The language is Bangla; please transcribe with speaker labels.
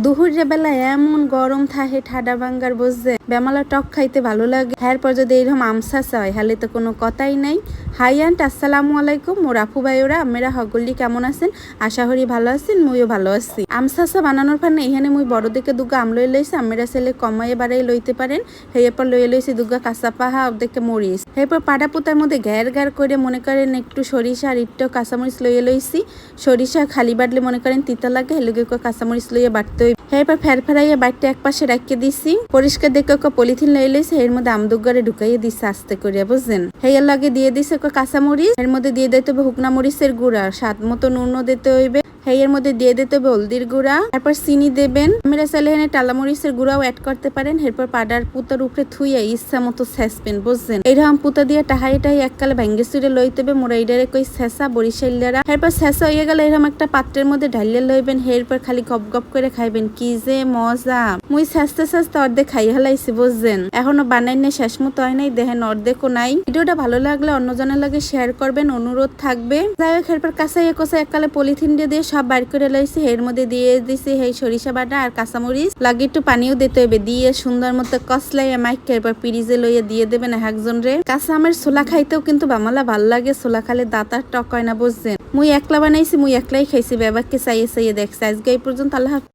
Speaker 1: দুপুরের বেলা এমন গরম থাকে ঠাডা ভাঙ্গার বুঝছে বেমালা টক খাইতে ভালো লাগে। এরপর যদি এরকম আমসা হয় হালে তো কোনো কথাই নাই। হাই আন্ট আসসালামু আলাইকুম মোর আপু ভাইওরা আমেরা হগল্লি কেমন আছেন? আশা করি ভালো আছেন, মুইও ভালো আছি। আমসাসা বানানোর ফানে এখানে মুই বড় দিকে দুগা আমলই লইছি, আমেরা ছেলে কমাইয়ে বাড়াই লইতে পারেন। এরপর লইয়ে লইছি দুগা কাঁচা পাহা অর্ধেকে মরিচ। এরপর পাটা পুতার মধ্যে ঘ্যার ঘ্যার করে মনে করেন একটু সরিষা আর একটু কাঁচামরিচ লইয়ে লইছি। সরিষা খালি বাটলে মনে করেন তিতা লাগে, হেলুগে কাঁচামরিচ লইয়ে বাটতে হইবে। এরপর ফেরফেরাইয়া বাড়তে এক পাশে রাখিয়ে দিছি। পরিষ্কার দেখে পলিথিন লইয়ে লইছে, এর মধ্যে আমদুগারে ঢুকাইয়ে দিচ্ছে আস্তে করে বুঝছেন। হেয়ার লগে দিয়ে দিছে কাঁচামরিচ, এর মধ্যে দিয়ে দিতে হবে শুকনা মরিচের গুঁড়া, স্বাদ মতো নুনও দিতে হইবে। এর মধ্যে দিয়ে দিতে হবে হলদির গুঁড়া, তারপর চিনি দেবেন। আমরা চাইলে এখানে টালামরিচের গুঁড়াও অ্যাড করতে পারেন। এরপর পাডার পুতার উপরে থুইয়া ইচ্ছা মতো ছেঁচবেন বুঝছেন। এইরকম পুতা দিয়ে টাহাই এককালে ভেঙ্গে চুরে লইতে হবে। মোরা এইডারে কই ছেঁচা বরিশাইলারা। এরপর ছেঁচা হয়ে গেলে এরকম একটা পাত্রের মধ্যে ঢালিয়ে লইবেন। এরপর খালি গপ গপ করে খাইবেন, কি যে মজা। মুই ছেঁচতে ছেঁচতে অর্ধেক খাই হেলাইছি বুঝছেন। এখনো বানাই না, শেষ মতো হয় নাই, দেখেন অর্ধেকও নাই। ভিডিওটা ভালো লাগলে অন্যজনের লাগে শেয়ার করবেন, অনুরোধ থাকবে। যাই হোক এরপর কাঁচাইয়া কোচাই এককালে পলিথিন দিয়ে সব বাইর করে লইছি। এর মধ্যে দিয়ে দিছি এই সরিষা বাটা আর কাঁচামরিচ, লাগে একটু পানিও দিতে হবে। দিয়ে সুন্দর মতো কসলাইয়া মাইকে এরপর পিরিজে লইয়া দিয়ে দেবেন একজন রে। কাঁচা আমের ছোলা খাইতেও কিন্তু বামালা ভাল লাগে, ছোলা খালে দাঁত আর টক হয় না বুঝছেন। মুই একলা বানাইছি, মুই একলাই খাইছি, বেবাককে চাইয়ে চাইয়ে দেখছি। আজকে এই পর্যন্ত, আল্লাহ।